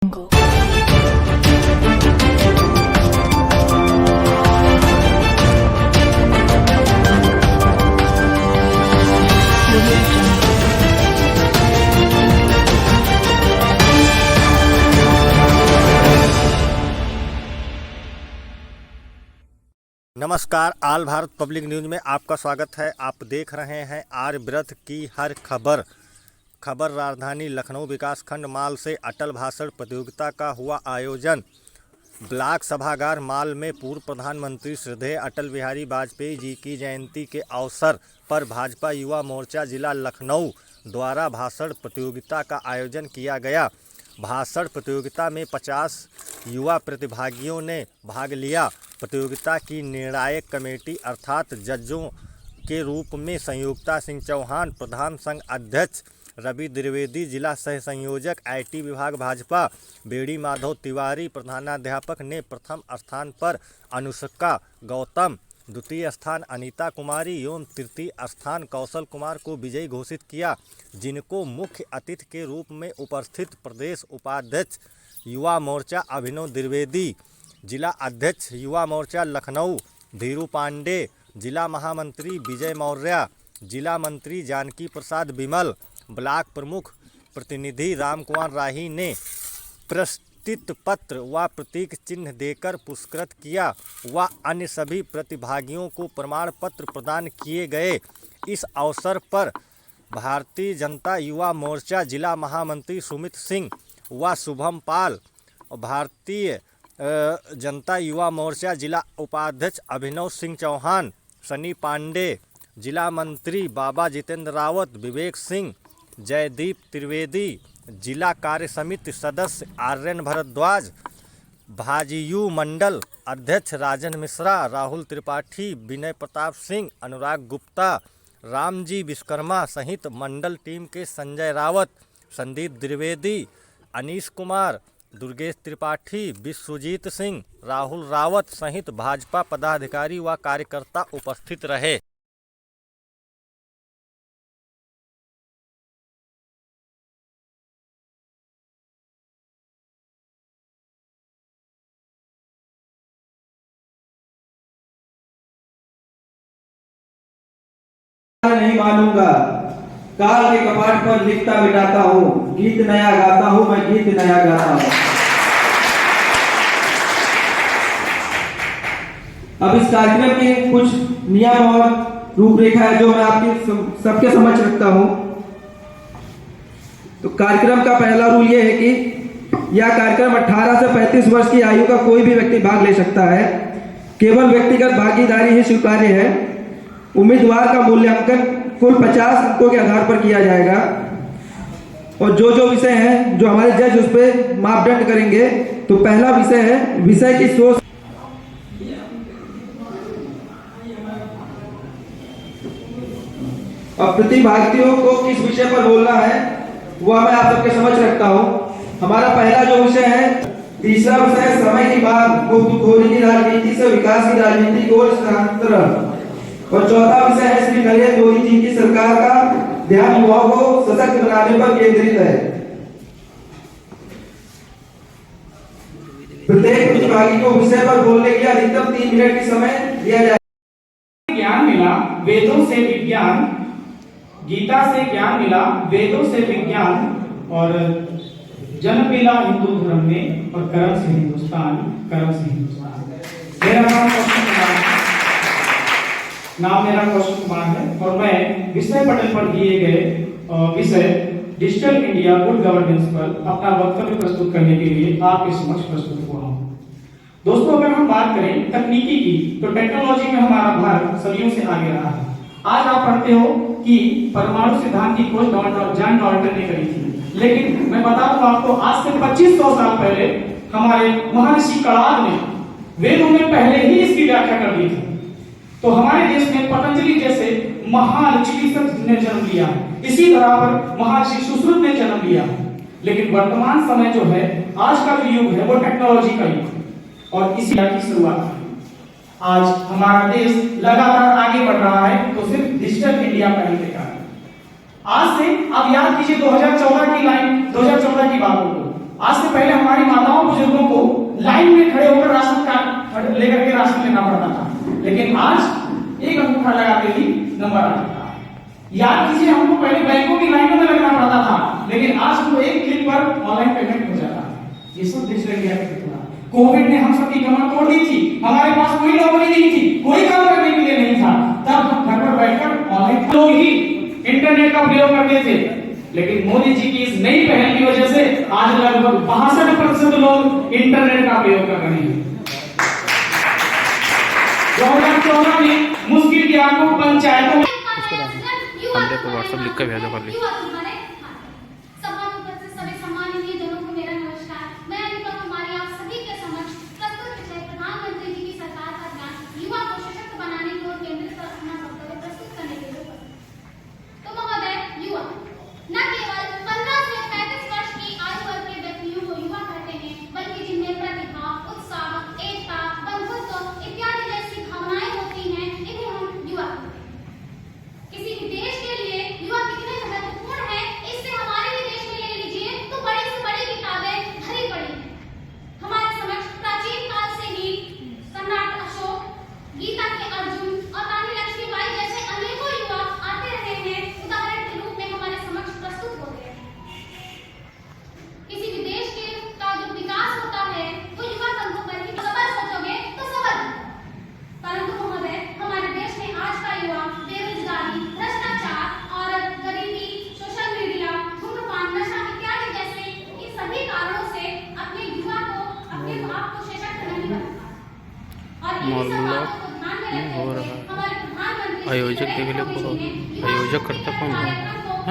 नमस्कार, आल Bharat public news में आपका स्वागत है। आप देख रहे हैं आर्यव्रत की हर खबर। राजधानी लखनऊ विकासखंड माल से अटल भाषण प्रतियोगिता का हुआ आयोजन। ब्लॉक सभागार माल में पूर्व प्रधानमंत्री श्रद्धेय अटल बिहारी वाजपेयी जी की जयंती के अवसर पर भाजपा युवा मोर्चा जिला लखनऊ द्वारा भाषण प्रतियोगिता का आयोजन किया गया। भाषण प्रतियोगिता में 50 युवा प्रतिभागियों ने भाग लिया। प्रतियोगिता की निर्णायक कमेटी अर्थात जजों के रूप में संयुक्ता सिंह चौहान, प्रधान संघ अध्यक्ष रवि द्विवेदी, जिला सह संयोजक IT विभाग भाजपा बेड़ी माधव तिवारी, प्रधानाध्यापक ने प्रथम स्थान पर अनुष्का गौतम, द्वितीय स्थान अनीता कुमारी एवं तृतीय स्थान कौशल कुमार को विजयी घोषित किया, जिनको मुख्य अतिथि के रूप में उपस्थित प्रदेश उपाध्यक्ष युवा मोर्चा अभिनव द्विवेदी, जिला अध्यक्ष युवा मोर्चा लखनऊ धीरू पांडे, जिला महामंत्री विजय मौर्य, जिला मंत्री जानकी प्रसाद विमल, ब्लॉक प्रमुख प्रतिनिधि रामकुमार राही ने प्रस्तुत पत्र व प्रतीक चिन्ह देकर पुरस्कृत किया व अन्य सभी प्रतिभागियों को प्रमाण पत्र प्रदान किए गए। इस अवसर पर भारतीय जनता युवा मोर्चा जिला महामंत्री सुमित सिंह व शुभम पाल, भारतीय जनता युवा मोर्चा जिला उपाध्यक्ष अभिनव सिंह चौहान, सनी पांडे, जिला मंत्री बाबा जितेंद्र रावत, विवेक सिंह, जयदीप त्रिवेदी, जिला कार्य समिति सदस्य आर्यन भारद्वाज, भाजयू मंडल अध्यक्ष राजन मिश्रा, राहुल त्रिपाठी, विनय प्रताप सिंह, अनुराग गुप्ता, रामजी विश्वकर्मा सहित मंडल टीम के संजय रावत, संदीप द्विवेदी, अनीश कुमार, दुर्गेश त्रिपाठी, विश्वजीत सिंह, राहुल रावत सहित भाजपा पदाधिकारी व कार्यकर्ता उपस्थित रहे। नहीं मानूंगा, काल के कपाट पर लिखता मिटाता हूँ, गीत नया गाता हूँ, मैं गीत नया गाता हूँ। अब इस कार्यक्रम के कुछ नियम और रूपरेखा है जो मैं आपके सबके समक्ष रखता हूँ। तो कार्यक्रम का पहला रूल यह है कि यह कार्यक्रम 18 से 35 वर्ष की आयु का कोई भी व्यक्ति भाग ले सकता है। केवल व्यक्तिगत भागीदारी ही स्वीकार्य है। उम्मीदवार का मूल्यांकन कुल 50 अंकों के आधार पर किया जाएगा और जो विषय हैं जो हमारे जज उस पर मापदंड करेंगे। तो पहला विषय है विषय की सोच। अब प्रतिभागियों को किस विषय पर बोलना है वह मैं आप सबके समझ रखता हूं। हमारा पहला जो विषय है, तीसरा विषय है समय की मांग, मुफ्तखोरी की राजनीति से विकास की राजनीति की ओर स्थानांतरण, और चौथा विषय है श्री नरेंद्र मोदी जी की सरकार का ध्यान युवाओं को सशक्त बनाने पर केंद्रित है। प्रत्येक प्रतिभागी को विषय पर बोलने के लिए अधिकतम 3 मिनट की समय दिया जाए। ज्ञान मिला वेदों से विज्ञान, गीता से ज्ञान मिला वेदों से विज्ञान, और जन्म मिला हिंदू धर्म में, और कर्म से हिंदुस्तान, कर्म से हिंदुस्तान। मेरा नाम कौशल कुमार है और मैं विषय पटल पर दिए गए विषय डिजिटल इंडिया गुड गवर्नेंस पर अपना वक्तव्य प्रस्तुत करने के लिए आपके समक्ष प्रस्तुत हुआ हूं। दोस्तों, अगर हम बात करें तकनीकी की, तो टेक्नोलॉजी में हमारा भारत सदियों से आगे रहा है। आज आप पढ़ते हो कि परमाणु सिद्धांत की खोज जॉन डाल्टन ने करी थी, लेकिन मैं बता दूं आपको, आज से 2500 साल पहले हमारे महर्षि कणाद ने वेदों में पहले ही इसकी व्याख्या कर दी थी। तो हमारे देश में पतंजलि जैसे महान चिकित्सक ने जन्म लिया, इसी तरह पर महर्षि सुश्रुत ने जन्म लिया। लेकिन वर्तमान समय जो है, आज का जो युग है, वो टेक्नोलॉजी का युग है और इसी की शुरुआत है। आज हमारा देश लगातार आगे बढ़ रहा है, तो सिर्फ डिजिटल इंडिया पहल के कारण। आज से आप याद कीजिए 2014 की लाइन, 2014 की बातों को। आज से पहले हमारी माताओं बुजुर्गों को लाइन में खड़े होकर राशन कार्ड लेकर के राशन लेना पड़ता था, लेकिन आज एक अंगूठा लगा के ही नंबर आ जाता है। याद कीजिए, हमको पहले बैंकों की लाइनों में लगना पड़ता था, लेकिन आज हमको एक क्लिक पर ऑनलाइन पेमेंट हो जाता है। ये सब डिजिटल इंडिया का कितना। कोविड ने हम सबकी कमर तोड़ दी थी, हमारे पास कोई नौकरी नहीं थी, कोई काम करने के लिए नहीं था, तब हम घर पर बैठकर ऑनलाइन लोग ही इंटरनेट का प्रयोग करते थे। लेकिन मोदी जी की इस नई पहल की वजह से आज लगभग 62% लोग इंटरनेट का प्रयोग कर रहे हैं। 2014 में मुश्किल की आपको पंचायतों हमले को व्हाट्सएप लिख कर भेजो खाली। मोहल्ला में हो रहा आयोजक आयोजक करता कौन है?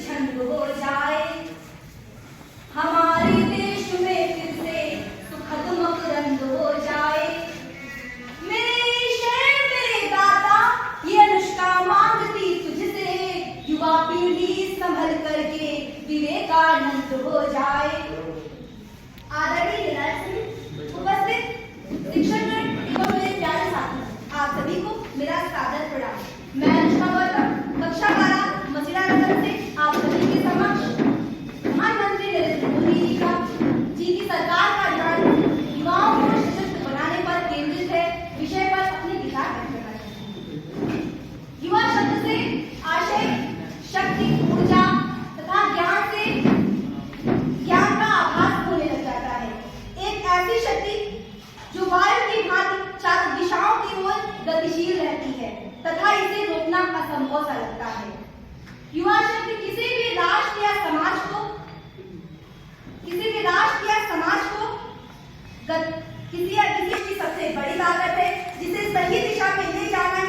छंद हो जाए हमारे देश में, फिर से सुखद मकरंद हो जाए। मेरे शहर मेरे दाता ये अनुष्का मांगती तुझसे, युवा पीढ़ी संभल करके विवेकानंद हो जाए। आदरणीय उपस्थित शिक्षकगण एवं मेरे प्यारे साथी, आप सभी को मेरा सादर प्रणाम। मैं अनुष्का गौतम कक्षा 12 मसीरा नगर से आप सभी के समक्ष प्रधानमंत्री नरेंद्र मोदी जी की सरकार का ध्यान युवाओं को सशक्त बनाने पर केंद्रित है विषय पर अपने विचार व्यक्त करना चाहती हूँ। युवा शब्द से आशय, शक्ति, ऊर्जा तथा ज्ञान का आभास होने लग जाता है। एक ऐसी शक्ति जो वायु की भांति चारों दिशाओं की ओर गतिशील रहती है तथा इसे रोकना असंभव सा लगता है। युवा शक्ति किसी भी राष्ट्र या समाज को किसी की सबसे बड़ी ताकत है, जिसे सही दिशा में ले जाना